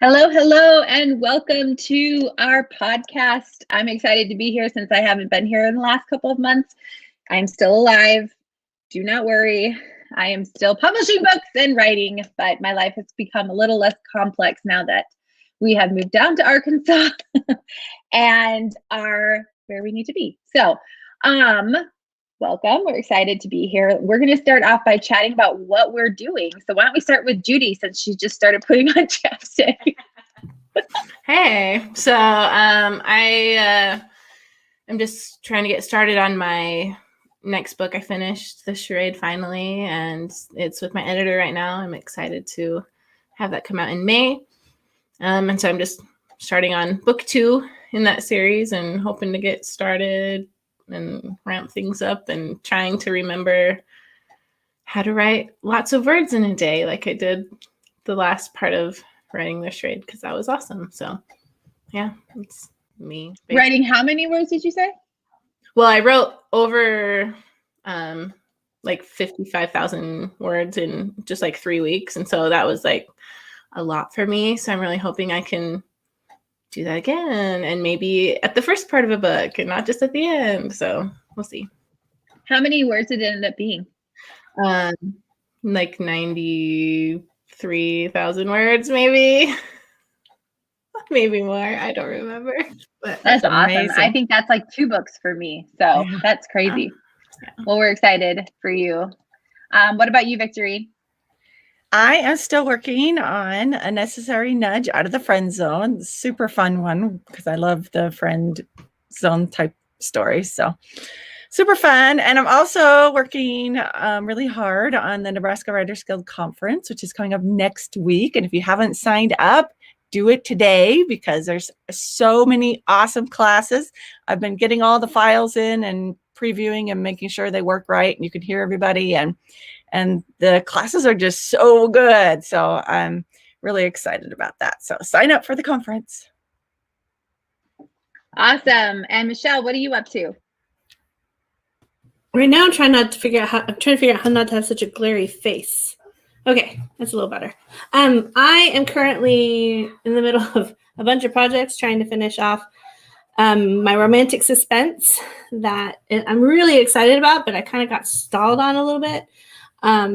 Hello, hello, and welcome to our podcast. I'm excited to be here since I haven't been here in the last couple of months. I'm still alive. Do not worry. I am still publishing books and writing, but my life has become a little less complex now that we have moved down to Arkansas and are where we need to be. So, welcome. We're excited to be here. We're going to start off by chatting about what we're doing. So why don't we start with Judy, since she just started putting on chapstick. Hey, so I am just trying to get started on my next book. I finished the charade finally, and it's with my editor right now. I'm excited to have that come out in May. And so I'm just starting on book 2 in that series and hoping to get started and ramp things up and trying to remember how to write lots of words in a day like I did the last part of writing the charade, because that was awesome. So yeah, it's me. Basically. Writing how many words did you say? Well, I wrote over like 55,000 words in just like 3 weeks. And so that was like a lot for me. So I'm really hoping I can do that again, and maybe at the first part of a book and not just at the end. So we'll see. How many words did it end up being? Like 93,000 words, maybe. Maybe more. I don't remember. But that's awesome. I think that's like 2 books for me. So that's crazy. Yeah. Well, we're excited for you. What about you, Victory? I am still working on A Necessary Nudge Out of the Friend Zone. Super fun one, because I love the friend zone type stories. So super fun. And I'm also working really hard on the Nebraska Writers Guild Conference, which is coming up next week. And if you haven't signed up, do it today, because there's so many awesome classes. I've been getting all the files in and previewing and making sure they work right and you can hear everybody. And the classes are just so good. So I'm really excited about that. So sign up for the conference. Awesome. And Michelle, what are you up to? Right now, I'm trying to figure out how not to have such a glary face. Okay, that's a little better. I am currently in the middle of a bunch of projects trying to finish off my romantic suspense that I'm really excited about, but I kind of got stalled on a little bit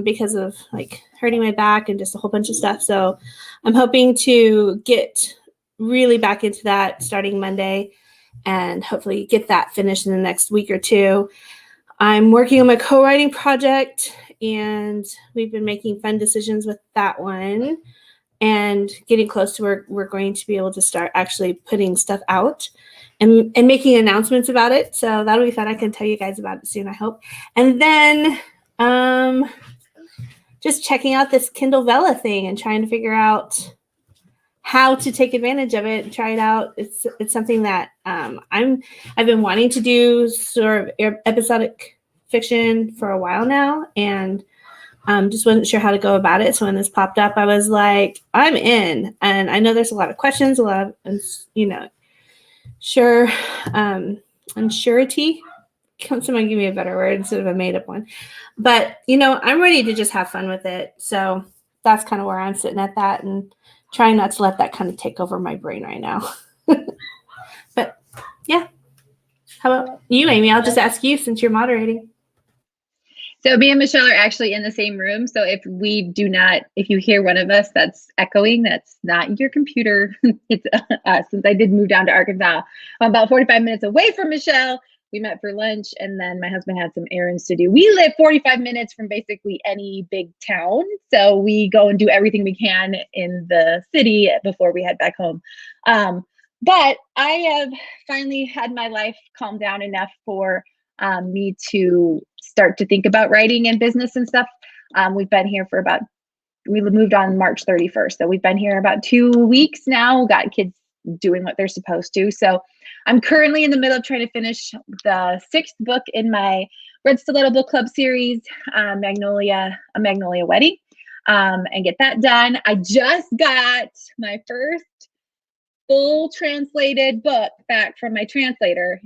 because of like hurting my back and just a whole bunch of stuff. So I'm hoping to get really back into that starting Monday and hopefully get that finished in the next week or 2. I'm working on my co-writing project, and we've been making fun decisions with that one and getting close to where we're going to be able to start actually putting stuff out and making announcements about it. So that'll be fun. I can tell you guys about it soon, I hope. And then just checking out this Kindle Vella thing and trying to figure out how to take advantage of it and try it out. It's something that I've been wanting to do, sort of episodic fiction, for a while now, and just wasn't sure how to go about it. So when this popped up, I was like, I'm in. And I know there's a lot of questions, a lot of, unsurety. Can someone give me a better word instead of a made-up one? But, I'm ready to just have fun with it. So that's kind of where I'm sitting at that, and trying not to let that kind of take over my brain right now. But, yeah. How about you, Amy? I'll just ask you since you're moderating. So me and Michelle are actually in the same room. So if you hear one of us that's echoing, that's not your computer. It's us. Since I did move down to Arkansas, I'm about 45 minutes away from Michelle. We met for lunch, and then my husband had some errands to do. We live 45 minutes from basically any big town. So we go and do everything we can in the city before we head back home. But I have finally had my life calm down enough for me to start to think about writing and business and stuff. We've been here we moved on March 31st. So we've been here about 2 weeks now, got kids doing what they're supposed to. So I'm currently in the middle of trying to finish the 6th book in my Red Stiletto Book Club series, A Magnolia Wedding, and get that done. I just got my first full translated book back from my translator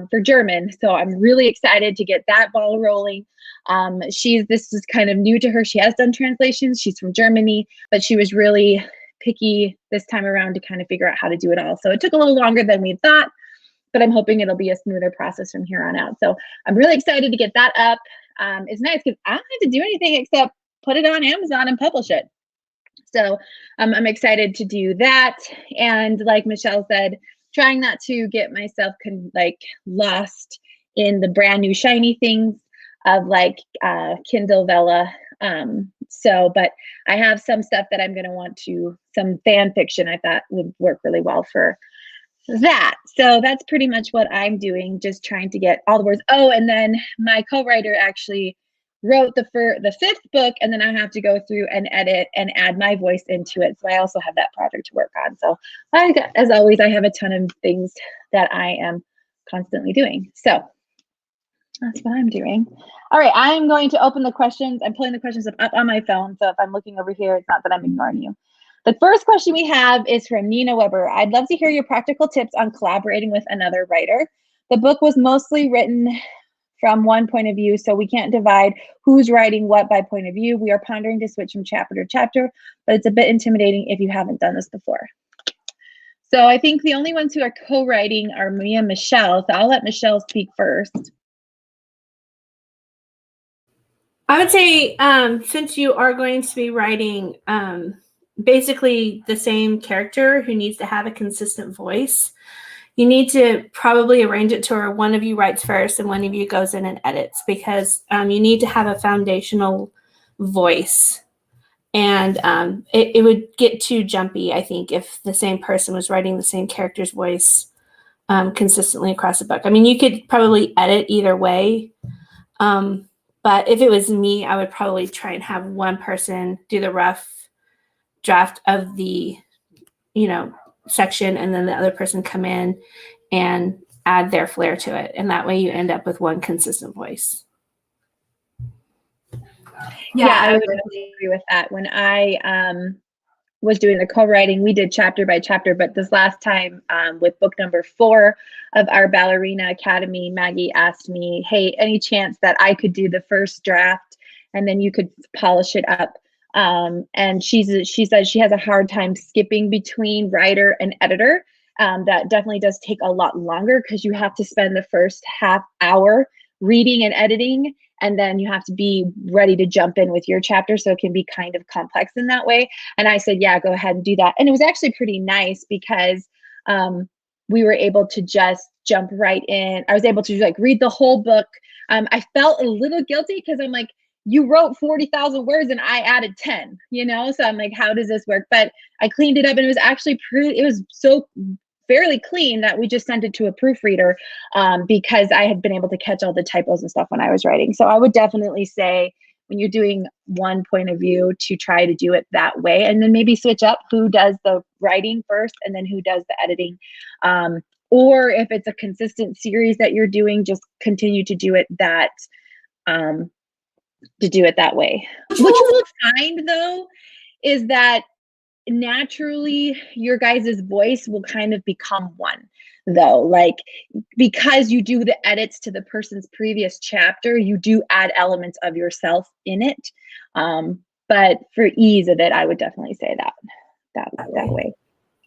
for German. So I'm really excited to get that ball rolling. This is kind of new to her. She has done translations. She's from Germany, but she was really picky this time around to kind of figure out how to do it all. So it took a little longer than we thought, but I'm hoping it'll be a smoother process from here on out. So I'm really excited to get that up. It's nice because I don't have to do anything except put it on Amazon and publish it. So I'm excited to do that. And like Michelle said, trying not to get myself lost in the brand new shiny things of like Kindle, Vella. But I have some stuff that I'm going to want to, some fan fiction I thought would work really well for that. So that's pretty much what I'm doing, just trying to get all the words. Oh, and then my co-writer actually wrote the fifth book, and then I have to go through and edit and add my voice into it. So I also have that project to work on. So as always, I have a ton of things that I am constantly doing. So that's what I'm doing. All right, I'm going to open the questions. I'm pulling the questions up on my phone. So if I'm looking over here, it's not that I'm ignoring you. The first question we have is from Nina Weber. I'd love to hear your practical tips on collaborating with another writer. The book was mostly written from one point of view, so we can't divide who's writing what by point of view. We are pondering to switch from chapter to chapter, but it's a bit intimidating if you haven't done this before. So I think the only ones who are co-writing are me and Michelle, so I'll let Michelle speak first. I would say since you are going to be writing basically the same character who needs to have a consistent voice, you need to probably arrange it to where one of you writes first and one of you goes in and edits, because you need to have a foundational voice. And it would get too jumpy, I think, if the same person was writing the same character's voice consistently across the book. I mean, you could probably edit either way. But if it was me, I would probably try and have one person do the rough draft of the, section, and then the other person come in and add their flair to it. And that way you end up with one consistent voice. Yeah, I would definitely agree with that. When I was doing the co-writing, we did chapter by chapter, but this last time with book number 4 of our Ballerina Academy, Maggie asked me, hey, any chance that I could do the first draft and then you could polish it up? And she said she has a hard time skipping between writer and editor. That definitely does take a lot longer because you have to spend the first half hour reading and editing, and then you have to be ready to jump in with your chapter. So it can be kind of complex in that way. And I said, yeah, go ahead and do that. And it was actually pretty nice because we were able to just jump right in. I was able to read the whole book. I felt a little guilty because I'm like, you wrote 40,000 words and I added 10, So I'm like, how does this work? But I cleaned it up and it was actually it was so fairly clean that we just sent it to a proofreader because I had been able to catch all the typos and stuff when I was writing. So I would definitely say when you're doing one point of view to try to do it that way, and then maybe switch up who does the writing first and then who does the editing. Or if it's a consistent series that you're doing, just continue to do it that way. What you will find though is that naturally your guys' voice will kind of become one though, because you do the edits to the person's previous chapter, you do add elements of yourself in it. But for ease of it, I would definitely say that way.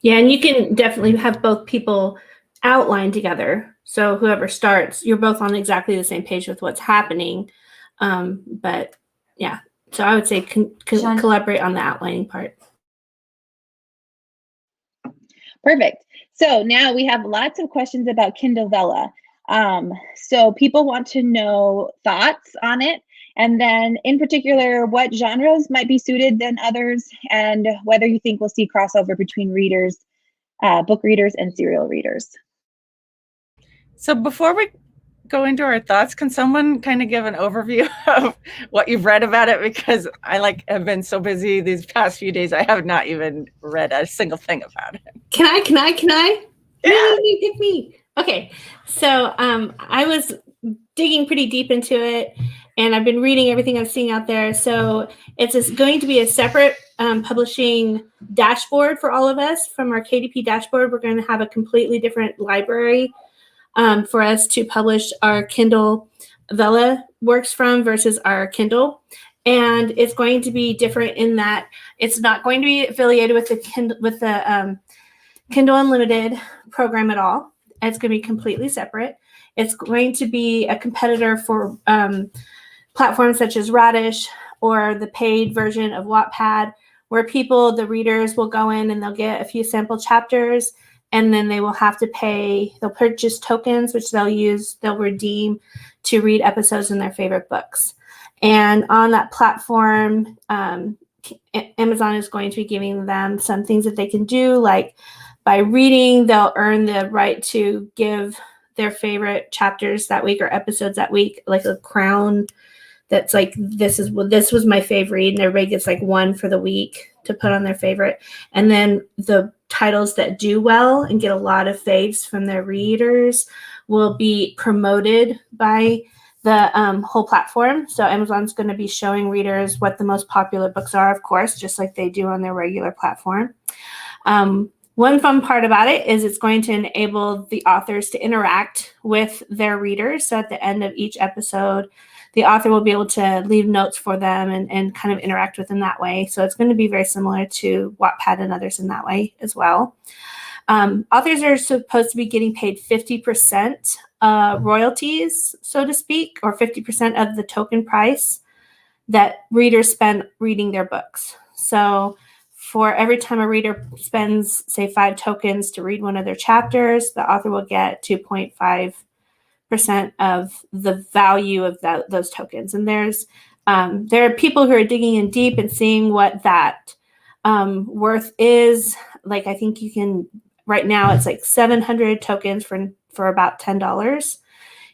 Yeah, and you can definitely have both people outline together. So whoever starts, you're both on exactly the same page with what's happening. But yeah, so I would say collaborate on the outlining part. Perfect. So now we have lots of questions about Kindle Vella. So people want to know thoughts on it, and then in particular, what genres might be suited than others, and whether you think we'll see crossover between readers, book readers and serial readers. So before we go into our thoughts, can someone kind of give an overview of what you've read about it? Because I have been so busy these past few days, I have not even read a single thing about it. Can I? Yeah. Pick me. Okay. So I was digging pretty deep into it, and I've been reading everything I'm seeing out there. So it's going to be a separate publishing dashboard for all of us. From our KDP dashboard, we're going to have a completely different library for us to publish our Kindle Vella works from versus our Kindle. And it's going to be different in that it's not going to be affiliated with the Kindle Unlimited program at all. It's going to be completely separate. It's going to be a competitor for platforms such as Radish or the paid version of Wattpad, where the readers will go in and they'll get a few sample chapters, and then they will have to pay. They'll purchase tokens, which they'll redeem to read episodes in their favorite books. And on that platform, Amazon is going to be giving them some things that they can do, like by reading, they'll earn the right to give their favorite chapters that week or episodes that week, like a crown that's like, this was my favorite, and everybody gets like one for the week to put on their favorite. And then the titles that do well and get a lot of faves from their readers will be promoted by the whole platform. So Amazon's going to be showing readers what the most popular books are, of course, just like they do on their regular platform. One fun part about it is it's going to enable the authors to interact with their readers. So at the end of each episode, the author will be able to leave notes for them and kind of interact with them that way. So it's going to be very similar to Wattpad and others in that way as well. Authors are supposed to be getting paid 50% royalties, so to speak, or 50% of the token price that readers spend reading their books. So for every time a reader spends, say, 5 tokens to read one of their chapters, the author will get 2.5% of the value of those tokens. And there are people who are digging in deep and seeing what that worth is. Like, I think you can, right now it's like 700 tokens for about $10.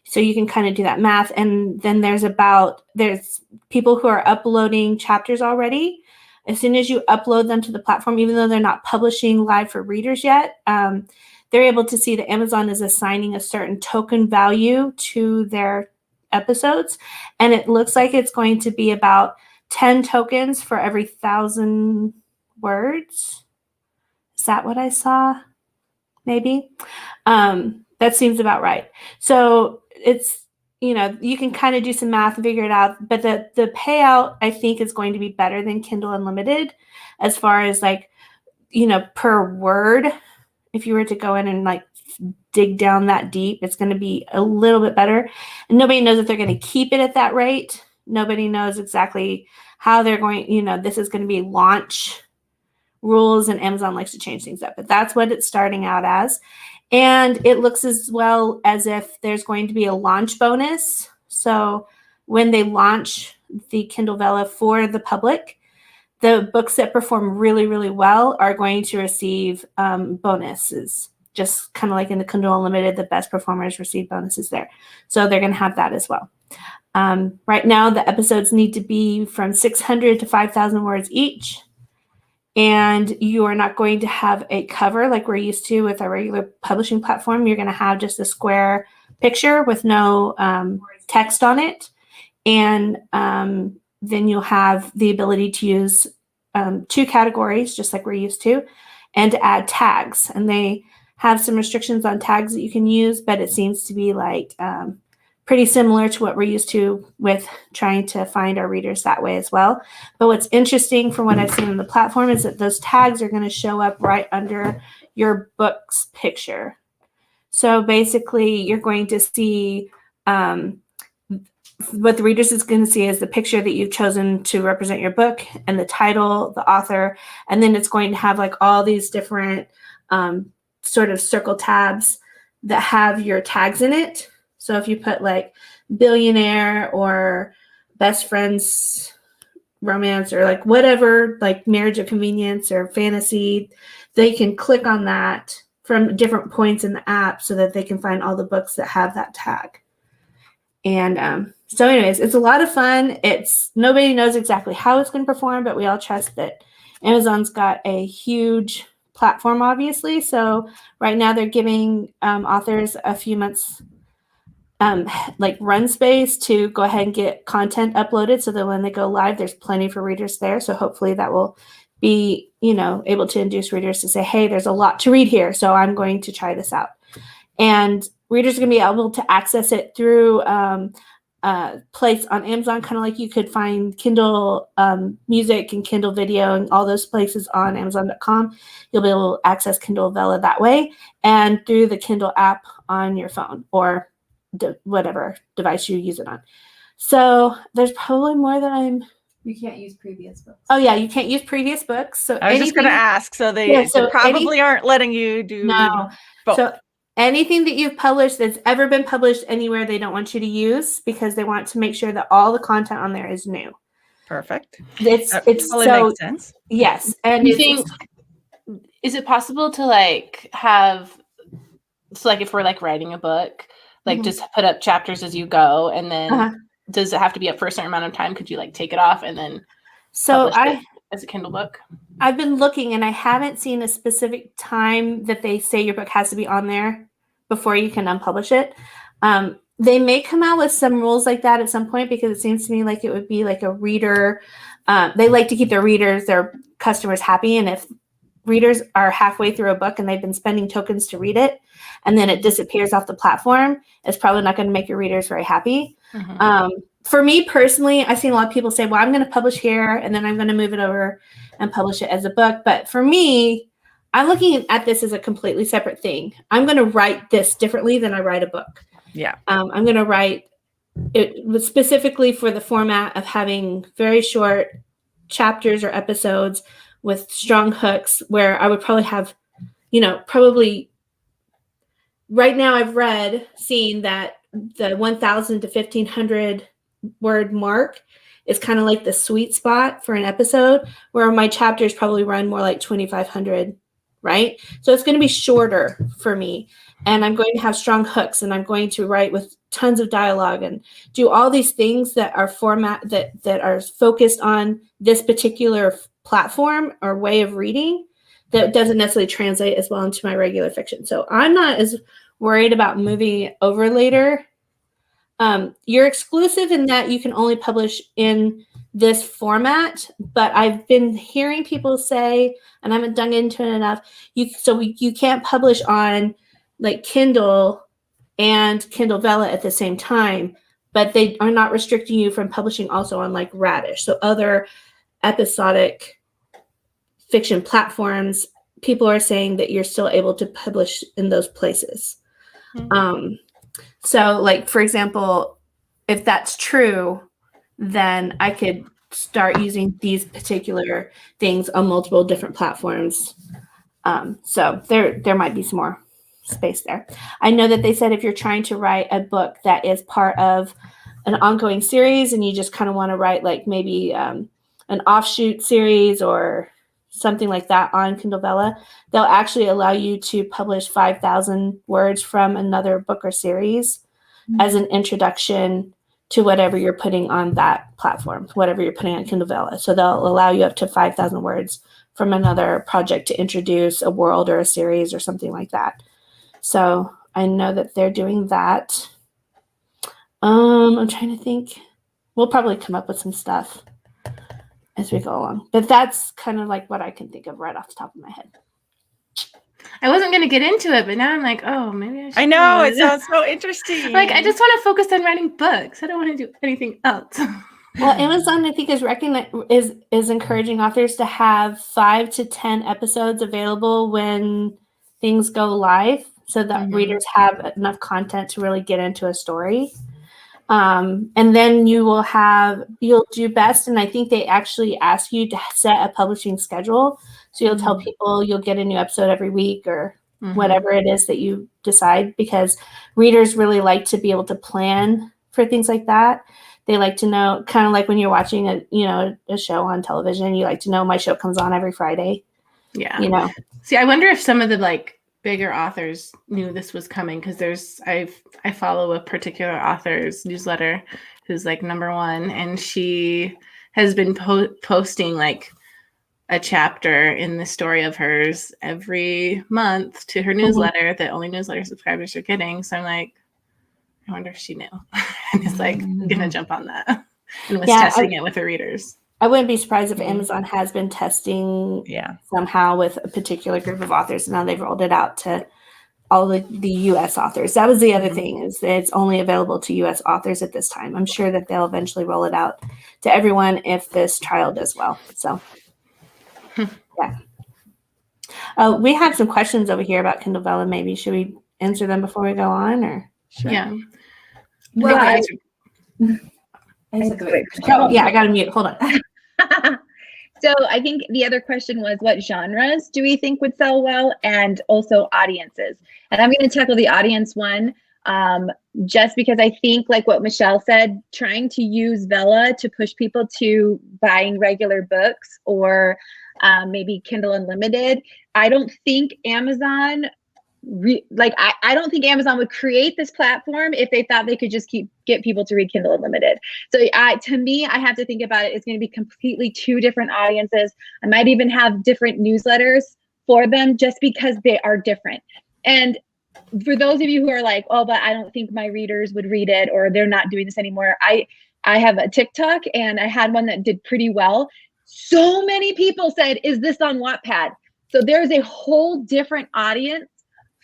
So you can kind of do that math. And then there's people who are uploading chapters already. As soon as you upload them to the platform, even though they're not publishing live for readers yet, they're able to see that Amazon is assigning a certain token value to their episodes. And it looks like it's going to be about 10 tokens for every 1,000 words. Is that what I saw? Maybe. That seems about right. So it's, you can kind of do some math and figure it out. But the payout, I think, is going to be better than Kindle Unlimited as far as per word. If you were to go in and dig down that deep, it's going to be a little bit better. And nobody knows if they're going to keep it at that rate. Nobody knows exactly how they're going, this is going to be launch rules, and Amazon likes to change things up, but that's what it's starting out as. And it looks as well as if there's going to be a launch bonus. So when they launch the Kindle Vella for the public, the books that perform really, really well are going to receive bonuses, just kind of like in the Kindle Unlimited, the best performers receive bonuses there. So they're going to have that as well. Right now, the episodes need to be from 600 to 5,000 words each. And you are not going to have a cover like we're used to with our regular publishing platform. You're going to have just a square picture with no text on it. And then you'll have the ability to use 2 categories, just like we're used to, and to add tags. And they have some restrictions on tags that you can use, but it seems to be pretty similar to what we're used to with trying to find our readers that way as well. But what's interesting from what I've seen on the platform is that those tags are going to show up right under your book's picture. So basically, you're going to see what the readers is going to see is the picture that you've chosen to represent your book and the title, the author, and then it's going to have all these different sort of circle tabs that have your tags in it. So if you put billionaire or best friends romance or whatever, marriage of convenience or fantasy, they can click on that from different points in the app so that they can find all the books that have that tag. And so anyways, it's a lot of fun. Nobody knows exactly how it's going to perform, but we all trust that Amazon's got a huge platform, obviously. So right now they're giving authors a few months run space to go ahead and get content uploaded so that when they go live, there's plenty for readers there. So hopefully that will be, able to induce readers to say, hey, there's a lot to read here, so I'm going to try this out. And readers are going to be able to access it through place on Amazon, kind of like you could find Kindle Music and Kindle Video and all those places on Amazon.com. You'll be able to access Kindle Vella that way and through the Kindle app on your phone or whatever device you use it on. So there's probably more that I'm. You can't use previous books. Oh yeah, you can't use previous books. So I was just going to ask. So they probably aren't letting you do. No. Both. So anything that you've published that's ever been published anywhere, they don't want you to use because they want to make sure that all the content on there is new. Perfect. It's totally so makes sense. yes. And you think is it possible to like have so like if we're like writing a book, like just put up chapters as you go, and then does it have to be up for a certain amount of time? Could you like take it off and then publish it as a Kindle book? I've been looking and I haven't seen a specific time that they say your book has to be on there before you can unpublish it. They may come out with some rules like that at some point because it seems to me like it would be like a reader. They like to keep their customers happy. And if readers are halfway through a book and they've been spending tokens to read it and then it disappears off the platform, it's probably not going to make your readers very happy. For me personally, I've seen a lot of people say, well, I'm going to publish here and then I'm going to move it over and publish it as a book. But for me, I'm looking at this as a completely separate thing. I'm going to write this differently than I write a book. Yeah. I'm going to write it specifically for the format of having very short chapters or episodes with strong hooks where I would probably have, probably right now I've seen that the 1,000 to 1,500 word mark is kind of like the sweet spot for an episode where my chapters probably run more like 2,500, right? So it's going to be shorter for me and I'm going to have strong hooks and I'm going to write with tons of dialogue and do all these things that are that are focused on this particular platform or way of reading that doesn't necessarily translate as well into my regular fiction. So I'm not as worried about moving over later. You're exclusive in that you can only publish in this format, but I've been hearing people say, and I haven't dug into it enough, you can't publish on like Kindle and Kindle Vella at the same time, but they are not restricting you from publishing also on like Radish. So other episodic fiction platforms, people are saying that you're still able to publish in those places. So like, for example, if that's true, then I could start using these particular things on multiple different platforms. So there might be some more space there. I know that they said if you're trying to write a book that is part of an ongoing series and you just kind of want to write like maybe an offshoot series or something like that on Kindle Vella, they'll actually allow you to publish 5,000 words from another book or series as an introduction to whatever you're putting on that platform, whatever you're putting on Kindle Vella. So they'll allow you up to 5,000 words from another project to introduce a world or a series or something like that. So I know that they're doing that. I'm trying to think. We'll probably come up with some stuff as we go along. But that's kind of like what I can think of right off the top of my head. I wasn't going to get into it, but now I'm like, oh, maybe I should. I know. It sounds so interesting. Like, I just want to focus on writing books. I don't want to do anything else. Well, Amazon, I think, is encouraging authors to have 5 to 10 episodes available when things go live so that readers have enough content to really get into a story. And then you'll do best. And I think they actually ask you to set a publishing schedule. So you'll tell people you'll get a new episode every week or whatever it is that you decide, because readers really like to be able to plan for things like that. They like to know, kind of like when you're watching a show on television, you like to know my show comes on every Friday. Yeah. See, I wonder if some of the like bigger authors knew this was coming, because I follow a particular author's newsletter who's like #1, and she has been posting like a chapter in the story of hers every month to her newsletter that only newsletter subscribers are getting. So I'm like, I wonder if she knew and is like gonna jump on that and was testing it with her readers. I wouldn't be surprised if Amazon has been testing somehow with a particular group of authors. And now they've rolled it out to all the U.S. authors. That was the other thing, is that it's only available to U.S. authors at this time. I'm sure that they'll eventually roll it out to everyone if this trial does well. So, yeah. We have some questions over here about Kindle Vella. Maybe should we answer them before we go on, or? Sure. Yeah. Well, I Oh, yeah, I got to mute. Hold on. So I think the other question was, what genres do we think would sell well, and also audiences? And I'm going to tackle the audience one, just because I think, like what Michelle said, trying to use Vella to push people to buying regular books or maybe Kindle Unlimited. I don't think Amazon I don't think Amazon would create this platform if they thought they could just get people to read Kindle Unlimited. So to me, I have to think about it. It's going to be completely two different audiences. I might even have different newsletters for them just because they are different. And for those of you who are like, oh, but I don't think my readers would read it, or they're not doing this anymore. I have a TikTok, and I had one that did pretty well. So many people said, is this on Wattpad? So there's a whole different audience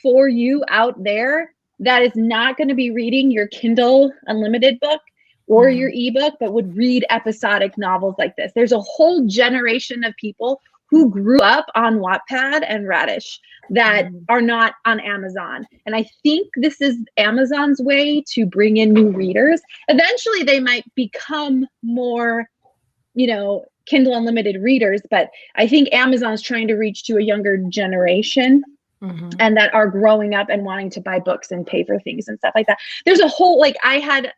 for you out there that is not going to be reading your Kindle Unlimited book or your ebook, but would read episodic novels like this. There's a whole generation of people who grew up on Wattpad and Radish that are not on Amazon. And I think this is Amazon's way to bring in new readers. Eventually they might become more, Kindle Unlimited readers, but I think Amazon's trying to reach to a younger generation. And that are growing up and wanting to buy books and pay for things and stuff like that. There's a whole,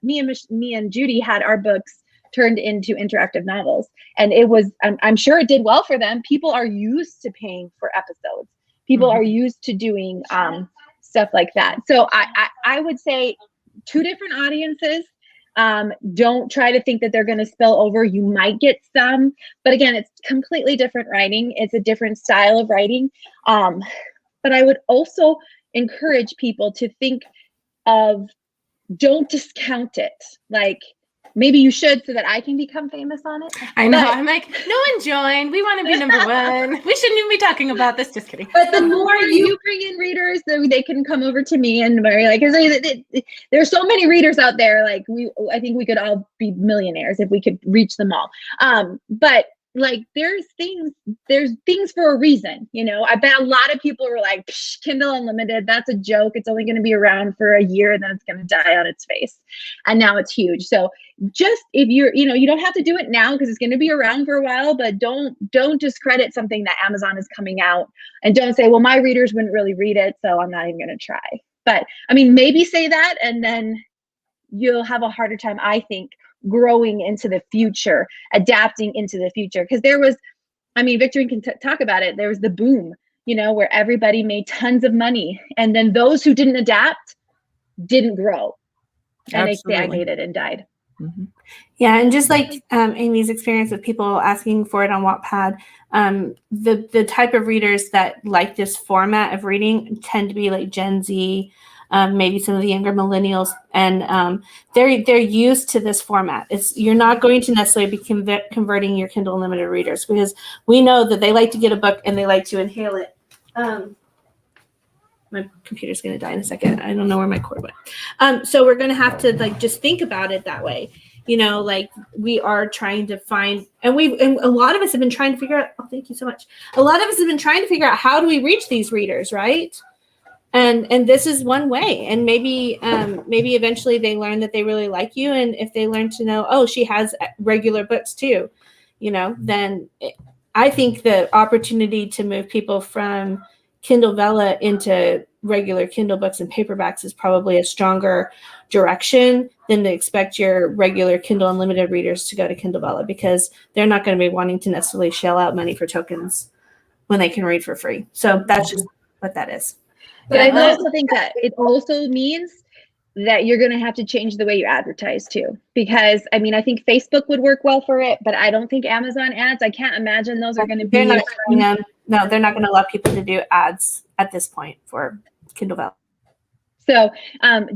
me and Judy had our books turned into interactive novels, and it was, I'm sure it did well for them. People are used to paying for episodes. People are used to doing stuff like that. So I would say two different audiences. Don't try to think that they're going to spill over. You might get some, but again, it's completely different writing. It's a different style of writing. But I would also encourage people to think of, don't discount it. Like, maybe you should, so that I can become famous on it. I know. I'm like, no one joined. We want to be number one. We shouldn't even be talking about this. Just kidding. But the more you bring in readers, they can come over to me and there's so many readers out there. Like I think we could all be millionaires if we could reach them all. But there's things for a reason, I bet a lot of people were like, Kindle Unlimited, that's a joke. It's only going to be around for a year and then it's going to die on its face. And now it's huge. So just, if you're, you don't have to do it now because it's going to be around for a while, but don't discredit something that Amazon is coming out, and don't say, well, my readers wouldn't really read it, so I'm not even going to try. But maybe say that, and then you'll have a harder time, I think, growing into the future, adapting into the future. Because there was, Victorine can talk about it. There was the boom, where everybody made tons of money. And then those who didn't adapt didn't grow. And they stagnated and died. Yeah, and just like Amy's experience with people asking for it on Wattpad, the type of readers that like this format of reading tend to be like Gen Z, maybe some of the younger millennials, and they're used to this format. You're not going to necessarily be converting your Kindle Unlimited readers, because we know that they like to get a book and they like to inhale it. My computer's going to die in a second. I don't know where my cord went. So we're going to have to just think about it that way. We are trying to find, and a lot of us have been trying to figure out, oh, thank you so much. A lot of us have been trying to figure out, how do we reach these readers, right? And this is one way. And maybe eventually they learn that they really like you. And if they learn to know, oh, she has regular books too, then I think the opportunity to move people from Kindle Vella into regular Kindle books and paperbacks is probably a stronger direction than to expect your regular Kindle Unlimited readers to go to Kindle Vella, because they're not going to be wanting to necessarily shell out money for tokens when they can read for free. So that's just what that is. But I also think that it also means that you're going to have to change the way you advertise too, because I think Facebook would work well for it, but I don't think Amazon ads, I can't imagine those are going to be. No, they're not going to allow people to do ads at this point for Kindle Vella. So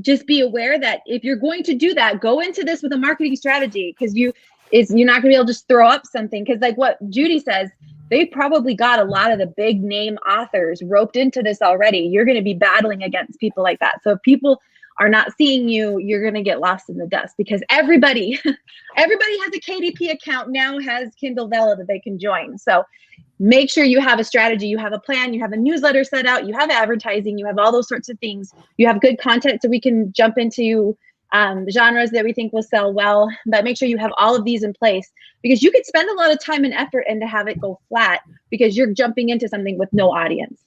just be aware that if you're going to do that, go into this with a marketing strategy, because you're not going to be able to just throw up something. Because like what Judy says, they probably got a lot of the big name authors roped into this already. You're going to be battling against people like that. So if people are not seeing you, you're going to get lost in the dust, because everybody has a KDP account now, has Kindle Vella that they can join. So make sure you have a strategy, you have a plan, you have a newsletter set out, you have advertising, you have all those sorts of things. You have good content so we can jump into genres that we think will sell well, but make sure you have all of these in place, because you could spend a lot of time and effort and to have it go flat because you're jumping into something with no audience.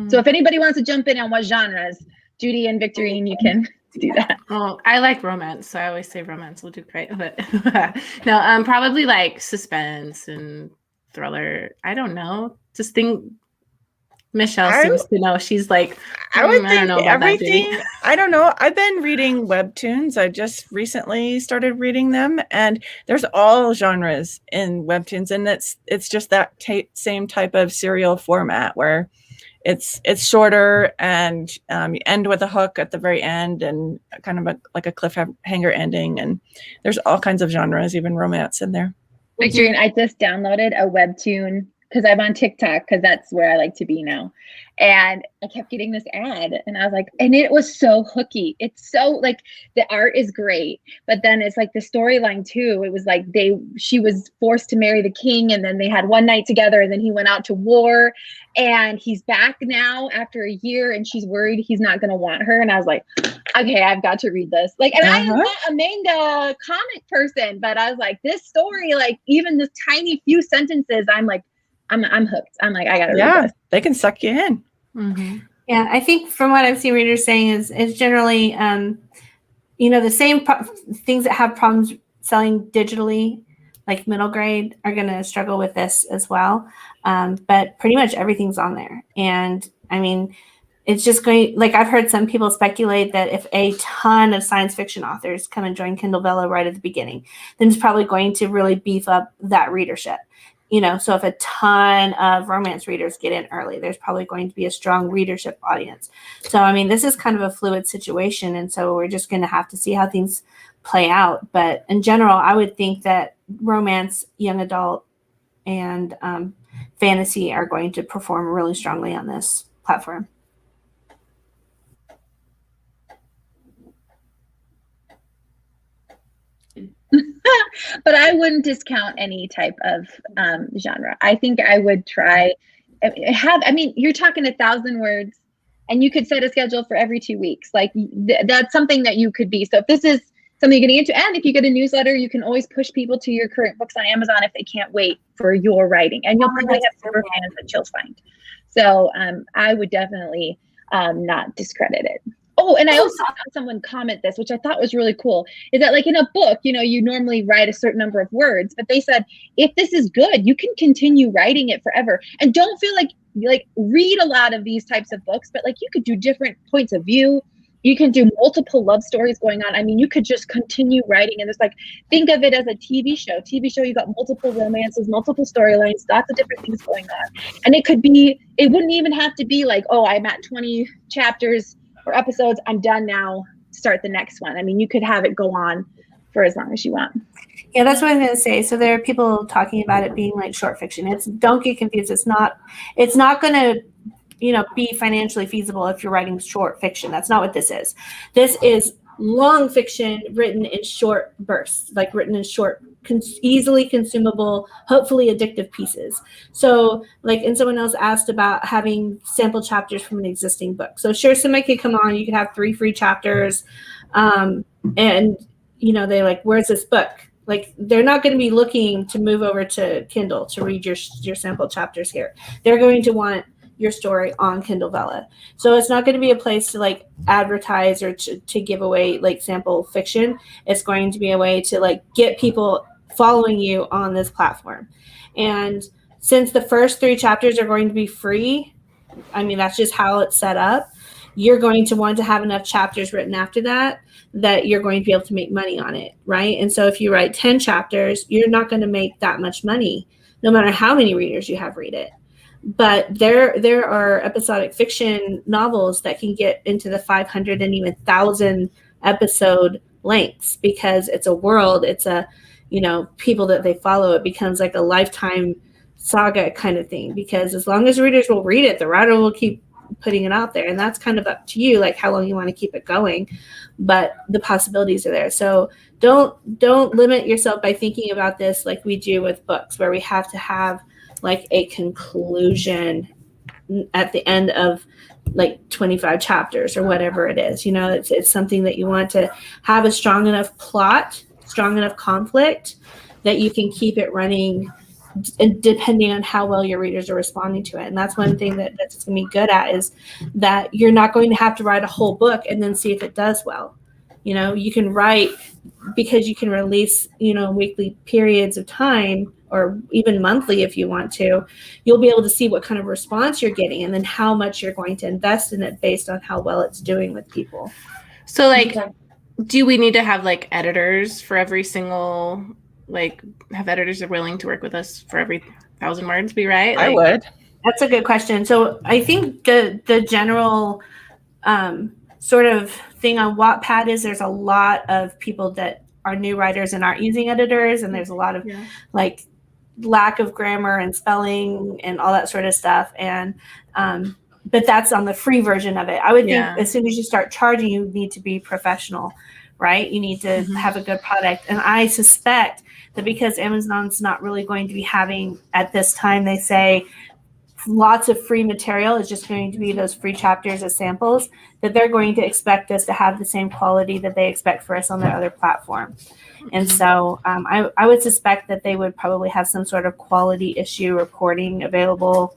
So if anybody wants to jump in on what genres, Judy and Victorine, you can do that. Well, I like romance, so I always say romance will do great. But no, probably like suspense and thriller. I don't know. Just think Michelle seems to know. She's like, I would I think don't know about everything. that, I don't know. I've been reading webtoons. I just recently started reading them, and there's all genres in webtoons, and it's just that same type of serial format where it's shorter and you end with a hook at the very end and kind of like a cliffhanger ending. And there's all kinds of genres, even romance in there. Victorine, I just downloaded a webtoon because I'm on TikTok, because that's where I like to be now. And I kept getting this ad, and I was like, and it was so hooky. It's so like, the art is great, but then it's like the storyline too. It was like she was forced to marry the king, and then they had one night together, and then he went out to war, and he's back now after a year, and she's worried he's not going to want her. And I was like, okay, I've got to read this. Like, and I am not a manga comic person, but I was like, this story, like even this tiny few sentences, I'm like, I'm hooked. I'm like, I gotta read this. They can suck you in. Mm-hmm. Yeah, I think from what I've seen readers saying is generally, the same things that have problems selling digitally, like middle grade, are going to struggle with this as well. But pretty much everything's on there. And I mean, it's just going, like I've heard some people speculate that if a ton of science fiction authors come and join Kindle Vella right at the beginning, then it's probably going to really beef up that readership. So if a ton of romance readers get in early, there's probably going to be a strong readership audience. So, I mean, this is kind of a fluid situation. And so we're just going to have to see how things play out. But in general, I would think that romance, young adult, and fantasy are going to perform really strongly on this platform. But I wouldn't discount any type of genre. I think I would try you're talking 1,000 words, and you could set a schedule for every 2 weeks. Like that's something that you could be. So if this is something you're getting into, and if you get a newsletter, you can always push people to your current books on Amazon if they can't wait for your writing, and you'll probably have super fans that you'll find. So I would definitely not discredit it. Oh, and I also saw someone comment this, which I thought was really cool, is that like in a book, you normally write a certain number of words, but they said, if this is good, you can continue writing it forever. And don't feel like read a lot of these types of books, but like you could do different points of view. You can do multiple love stories going on. I mean, you could just continue writing, and it's like, think of it as a TV show. You got multiple romances, multiple storylines, lots of different things going on. And it wouldn't even have to be like, oh, I'm at 20 chapters or episodes, I'm done now, start the next one. I mean, you could have it go on for as long as you want. Yeah, that's what I'm going to say. So there are people talking about it being like short fiction. Don't get confused. It's not going to, be financially feasible if you're writing short fiction. That's not what this is. This is long fiction written in short bursts, like written in short, easily consumable, hopefully addictive pieces. So and someone else asked about having sample chapters from an existing book. So sure, somebody could come on, you could have 3 free chapters. And they like, where's this book? Like, they're not going to be looking to move over to Kindle to read your sample chapters here. They're going to want your story on Kindle Vella. So it's not going to be a place to like advertise or to give away like sample fiction. It's going to be a way to like get people following you on this platform. And since the first 3 chapters are going to be free, I mean, that's just how it's set up. You're going to want to have enough chapters written after that you're going to be able to make money on it, right? And so if you write 10 chapters, you're not going to make that much money, no matter how many readers you have read it. But there are episodic fiction novels that can get into the 500 and even 1,000 episode lengths, because it's a world, it's a people that they follow, it becomes like a lifetime saga kind of thing, because as long as readers will read it, the writer will keep putting it out there, and that's kind of up to you, like how long you want to keep it going, but the possibilities are there. So don't limit yourself by thinking about this like we do with books, where we have to have like a conclusion at the end of like 25 chapters or whatever it is. It's something that you want to have a strong enough plot, strong enough conflict that you can keep it running, depending on how well your readers are responding to it. And that's one thing that's going to be good at, is that you're not going to have to write a whole book and then see if it does well. You can write, because you can release, weekly periods of time, or even monthly if you want to. You'll be able to see what kind of response you're getting, and then how much you're going to invest in it based on how well it's doing with people. So like, do we need to have like editors for every single, like have editors that are willing to work with us for every 1,000 words be right? I would. That's a good question. So I think the general sort of thing on Wattpad is there's a lot of people that are new writers and aren't using editors, and there's a lot of like lack of grammar and spelling and all that sort of stuff. And but that's on the free version of it. I would think as soon as you start charging, you need to be professional, right? You need to have a good product. And I suspect that because Amazon's not really going to be having, at this time, they say lots of free material, is just going to be those free chapters as samples, that they're going to expect us to have the same quality that they expect for us on their other platform. And so I would suspect that they would probably have some sort of quality issue reporting available.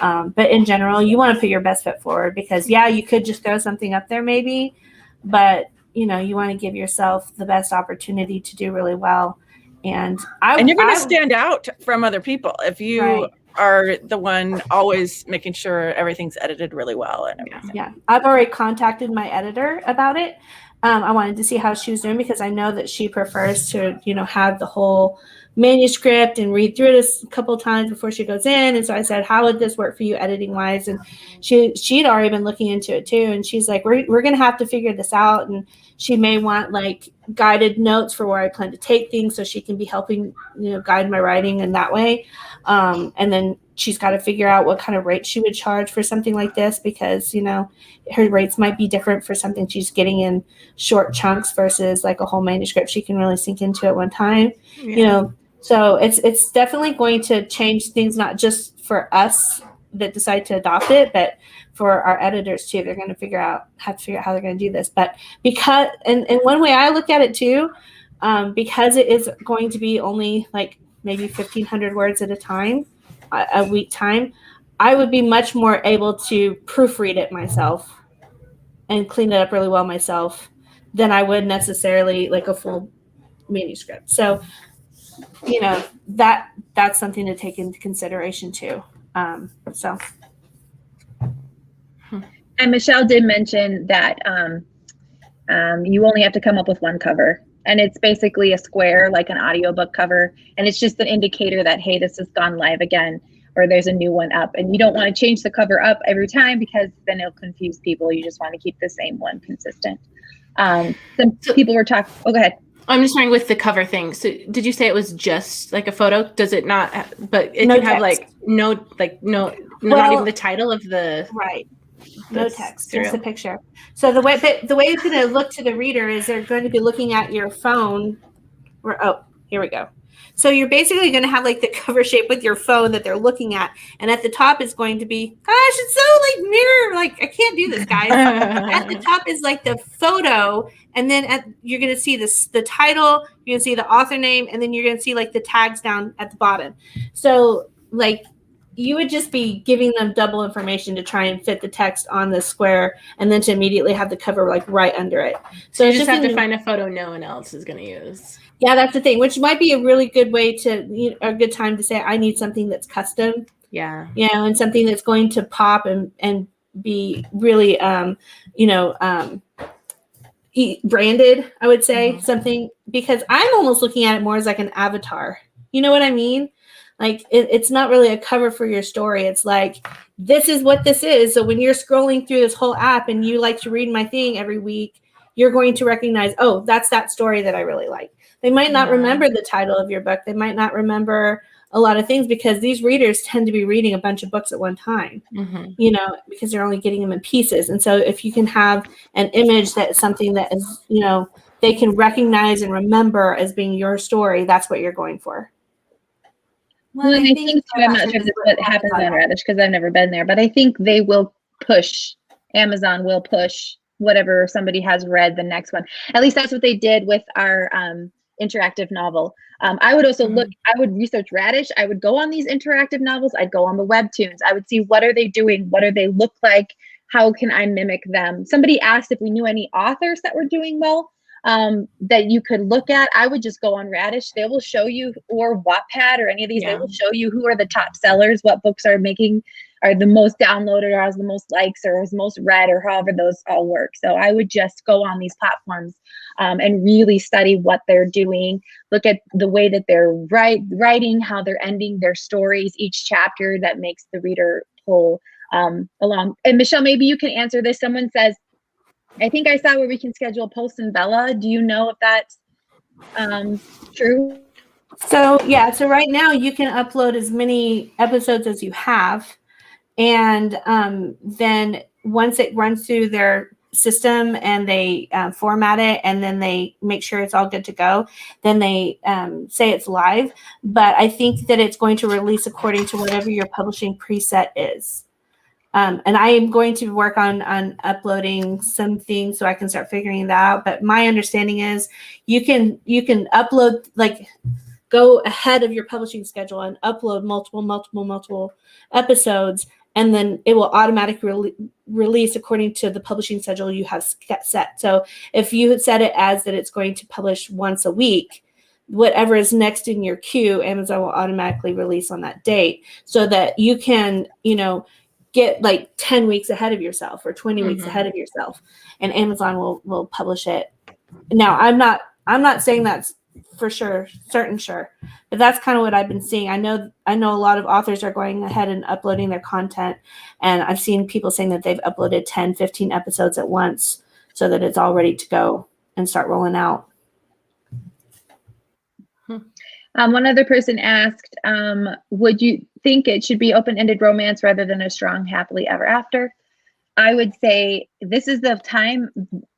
But in general, you want to put your best foot forward, because you could just throw something up there maybe, but you want to give yourself the best opportunity to do really well. And you're going to stand out from other people if you are the one always making sure everything's edited really well and everything. Yeah. I've already contacted my editor about it. I wanted to see how she was doing, because I know that she prefers to, have the whole manuscript and read through it a couple of times before she goes in. And so I said, how would this work for you editing wise? And she'd already been looking into it too. And she's like, we're going to have to figure this out. And she may want like guided notes for where I plan to take things, so she can be helping, guide my writing in that way. And then she's got to figure out what kind of rate she would charge for something like this, because, her rates might be different for something she's getting in short chunks versus like a whole manuscript she can really sink into at one time, So it's definitely going to change things, not just for us that decide to adopt it, but for our editors too. They're going to have to figure out how they're going to do this. But because, and one way I look at it too, because it is going to be only like maybe 1,500 words at a time, a week time, I would be much more able to proofread it myself and clean it up really well myself than I would necessarily like a full manuscript. So, that's something to take into consideration too. And Michelle did mention that you only have to come up with one cover, and it's basically a square, like an audiobook cover. And it's just an indicator that, hey, this has gone live again, or there's a new one up. And you don't want to change the cover up every time, because then it'll confuse people. You just want to keep the same one consistent. Some people were talking, go ahead. I'm just trying with the cover thing. So did you say it was just like a photo? Does it not, but it no can text. Have not even the title of the. Right. No text, just a picture. So the way it's going to look to the reader is they're going to be looking at your phone. Here we go. So you're basically going to have like the cover shape with your phone that they're looking at, and at the top is going to be, gosh, it's so like mirror. Like I can't do this, guys. At the top is like the photo, and then you're going to see the title. You're going to see the author name, and then you're going to see like the tags down at the bottom. So like, you would just be giving them double information to try and fit the text on the square, and then to immediately have the cover like right under it. So you just have to find a photo no one else is going to use. Yeah, that's the thing, which might be a really good way to, a good time to say, I need something that's custom. Yeah. And something that's going to pop and be really, branded, I would say, something, because I'm almost looking at it more as like an avatar. You know what I mean? Like it's not really a cover for your story. It's like, this is what this is. So when you're scrolling through this whole app and you like to read my thing every week, you're going to recognize, oh, that's that story that I really like. They might not Yeah. remember the title of your book. They might not remember a lot of things because these readers tend to be reading a bunch of books at one time, you know, because they're only getting them in pieces. And so if you can have an image that is something that is, you know, they can recognize and remember as being your story, that's what you're going for. Well, and I think too, I'm not sure if this what happens on Radish because I've never been there, but I think they will push, Amazon will push whatever somebody has read the next one. At least that's what they did with our interactive novel. I would also look, I would research Radish. I would go on these interactive novels. I'd go on the webtoons. I would see what are they doing? What do they look like? How can I mimic them? Somebody asked if we knew any authors that were doing well that you could look at. I would just go on Radish. They will show you, or Wattpad or any of these, they will show you who are the top sellers, what books are making, are the most downloaded, or has the most likes, or is most read, or however those all work. So I would just go on these platforms and really study what they're doing, look at the way that they're writing, how they're ending their stories, each chapter that makes the reader pull along. And Michelle, maybe you can answer this. Someone says, I think I saw where we can schedule posts in Vella. Do you know if that's true? So yeah, so right now you can upload as many episodes as you have. And then once it runs through their system and they format it and then they make sure it's all good to go, then they say it's live. But I think that it's going to release according to whatever your publishing preset is. And I am going to work on uploading some things so I can start figuring that out. But my understanding is you can upload, like, go ahead of your publishing schedule and upload multiple episodes, and then it will automatically release according to the publishing schedule you have set. So if you had set it as that it's going to publish once a week, whatever is next in your queue, Amazon will automatically release on that date, so that you can, you know, get like 10 weeks ahead of yourself or 20 weeks ahead of yourself, and Amazon will publish it. Now, I'm not saying that's for sure, but that's kind of what I've been seeing. I know a lot of authors are going ahead and uploading their content, and I've seen people saying that they've uploaded 10, 15 episodes at once so that it's all ready to go and start rolling out. One other person asked, would you think it should be open-ended romance rather than a strong happily ever after? I would say this is the time.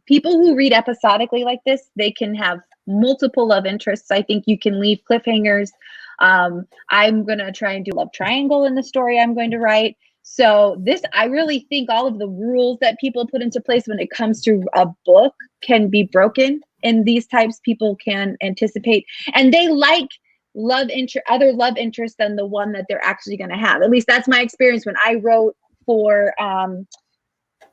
People who read episodically like this, they can have multiple love interests. I think you can leave cliffhangers. I'm going to try and do love triangle in the story I'm going to write. So this, I really think all of the rules that people put into place when it comes to a book can be broken. And these types people can anticipate. And they like other love interests than the one that they're actually going to have. At least that's my experience when I wrote for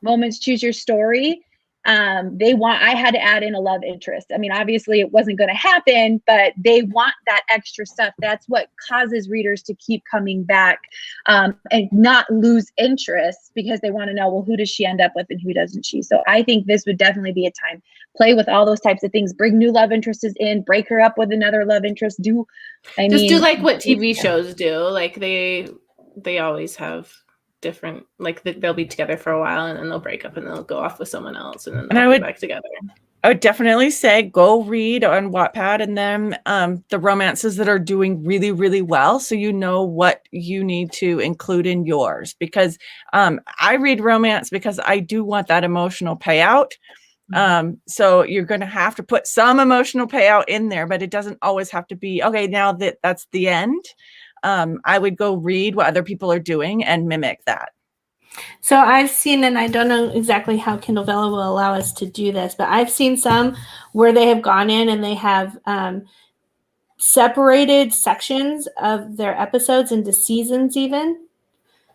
Moments Choose Your Story. I had to add in a love interest. I mean, obviously it wasn't going to happen, but they want that extra stuff. That's what causes readers to keep coming back and not lose interest, because they want to know, well, who does she end up with and who doesn't she? So I think this would definitely be a time. Play with all those types of things. Bring new love interests in. Break her up with another love interest. Do like what TV shows do. Like they always have different, like they'll be together for a while and then they'll break up and they'll go off with someone else and then they'll be back together. I would definitely say go read on Wattpad and then the romances that are doing really, really well, so you know what you need to include in yours. Because I read romance because I do want that emotional payout. So you're going to have to put some emotional payout in there, but it doesn't always have to be, okay, now that's the end. I would go read what other people are doing and mimic that. So I've seen, and I don't know exactly how Kindle Vella will allow us to do this, but I've seen some where they have gone in and they have separated sections of their episodes into seasons even.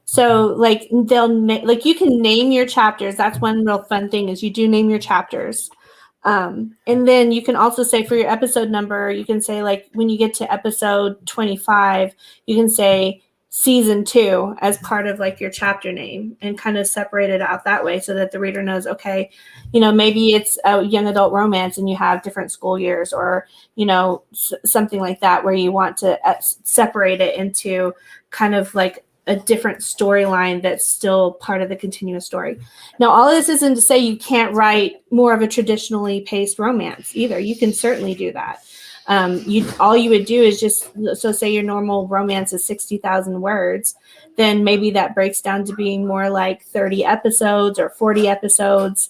So like you can name your chapters. That's one real fun thing, is you do name your chapters. And then you can also say for your episode number, you can say, like, when you get to episode 25, you can say season 2 as part of like your chapter name, and kind of separate it out that way so that the reader knows, okay, you know, maybe it's a young adult romance and you have different school years, or, you know, something like that, where you want to separate it into kind of like a different storyline that's still part of the continuous story. Now, all of this isn't to say you can't write more of a traditionally paced romance either. You can certainly do that. All you would do is just, so say your normal romance is 60,000 words, then maybe that breaks down to being more like 30 episodes or 40 episodes.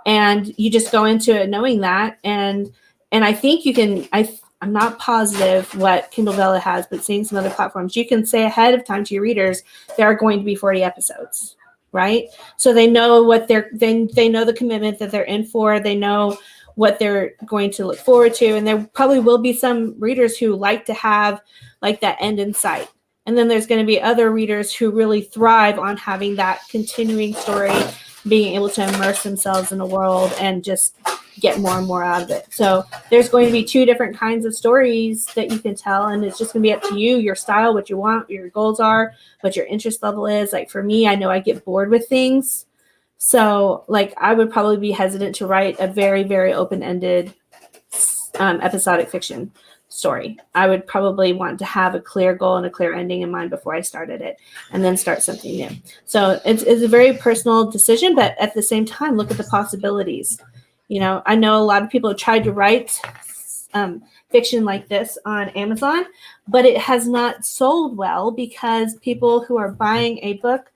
And you just go into it knowing that. And I think you can, I'm not positive what Kindle Vella has, but seeing some other platforms, you can say ahead of time to your readers, there are going to be 40 episodes, right? So they know what they know the commitment that they're in for. They know what they're going to look forward to. And there probably will be some readers who like to have like that end in sight. And then there's going to be other readers who really thrive on having that continuing story, being able to immerse themselves in a world and just get more and more out of it. So there's going to be two different kinds of stories that you can tell. And it's just going to be up to you, your style, what you want, what your goals are, what your interest level is. Like for me, I know I get bored with things. So like I would probably be hesitant to write a very, very open-ended episodic fiction story. I would probably want to have a clear goal and a clear ending in mind before I started it, and then start something new. So it's a very personal decision, but at the same time, look at the possibilities. You know, I know a lot of people have tried to write fiction like this on Amazon, but it has not sold well because people who are buying a book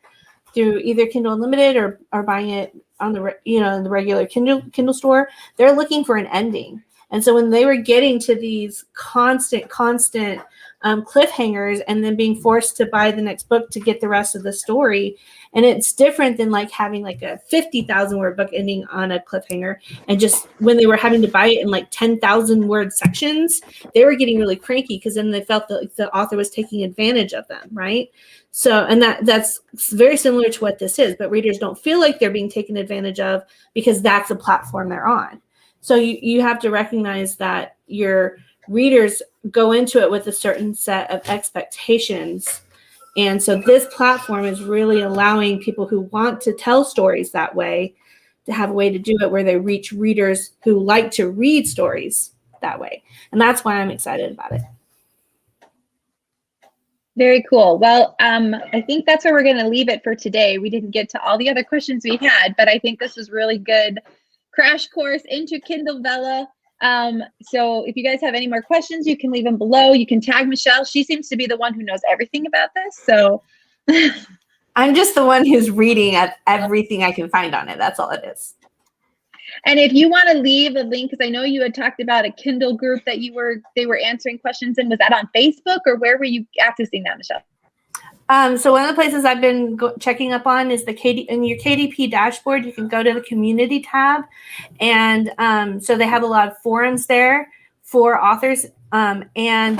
through either Kindle Unlimited or are buying it on the in the regular Kindle store, they're looking for an ending. And so when they were getting to these constant cliffhangers and then being forced to buy the next book to get the rest of the story, and it's different than like having like a 50,000 word book ending on a cliffhanger. And just when they were having to buy it in like 10,000 word sections, they were getting really cranky because then they felt that the author was taking advantage of them, right? So, and that's very similar to what this is, but readers don't feel like they're being taken advantage of because that's the platform they're on. So you have to recognize that your readers go into it with a certain set of expectations. And so this platform is really allowing people who want to tell stories that way to have a way to do it where they reach readers who like to read stories that way. And that's why I'm excited about it. Very cool. Well, I think that's where we're going to leave it for today. We didn't get to all the other questions we had, but I think this was really good crash course into Kindle Vella. So if you guys have any more questions, you can leave them below. You can tag Michelle. She seems to be the one who knows everything about this. So I'm just the one who's reading at everything I can find on it. That's all it is. And if you want to leave a link, because I know you had talked about a Kindle group that they were answering questions in. Was that on Facebook or where were you accessing that, Michelle? So one of the places I've been checking up on is in your KDP dashboard. You can go to the community tab, and so they have a lot of forums there for authors. And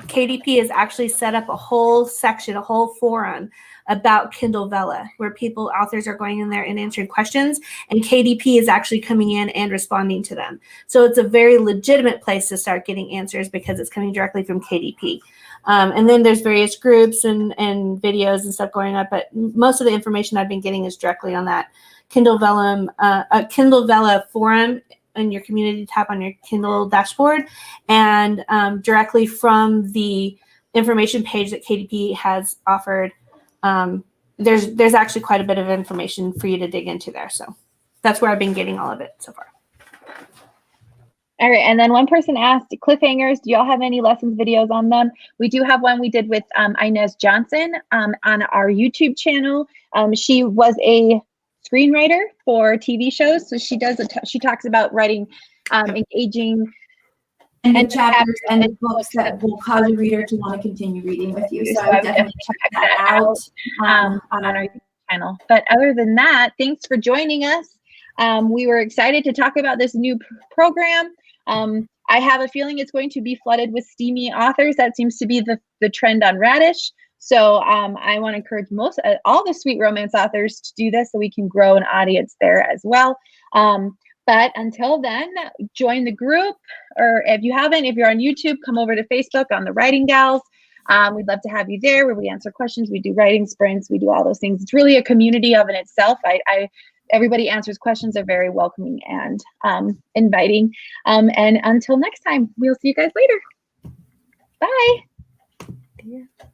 KDP has actually set up a whole section, a whole forum about Kindle Vella, where authors are going in there and answering questions, and KDP is actually coming in and responding to them. So it's a very legitimate place to start getting answers because it's coming directly from KDP. And then there's various groups and videos and stuff going up, but most of the information I've been getting is directly on that Kindle Vella forum in your community tab on your Kindle dashboard, and directly from the information page that KDP has offered. There's actually quite a bit of information for you to dig into there. So that's where I've been getting all of it so far. All right, and then one person asked, cliffhangers, do y'all have any lessons videos on them? We do have one we did with Inez Johnson on our YouTube channel. She was a screenwriter for TV shows, so she talks about writing engaging and chapters and books that will cause a reader to want to continue reading with you. So I would definitely check that out on our YouTube channel. But other than that, thanks for joining us. We were excited to talk about this new program. I have a feeling it's going to be flooded with steamy authors. That seems to be the trend on Radish. So I want to encourage all the sweet romance authors to do this so we can grow an audience there as well. But until then, join the group, or if you're on YouTube, come over to Facebook on the Writing Gals. We'd love to have you there where we answer questions. We do writing sprints. We do all those things. It's really a community of in itself. Everybody answers questions, are very welcoming and inviting. And until next time, we'll see you guys later. Bye.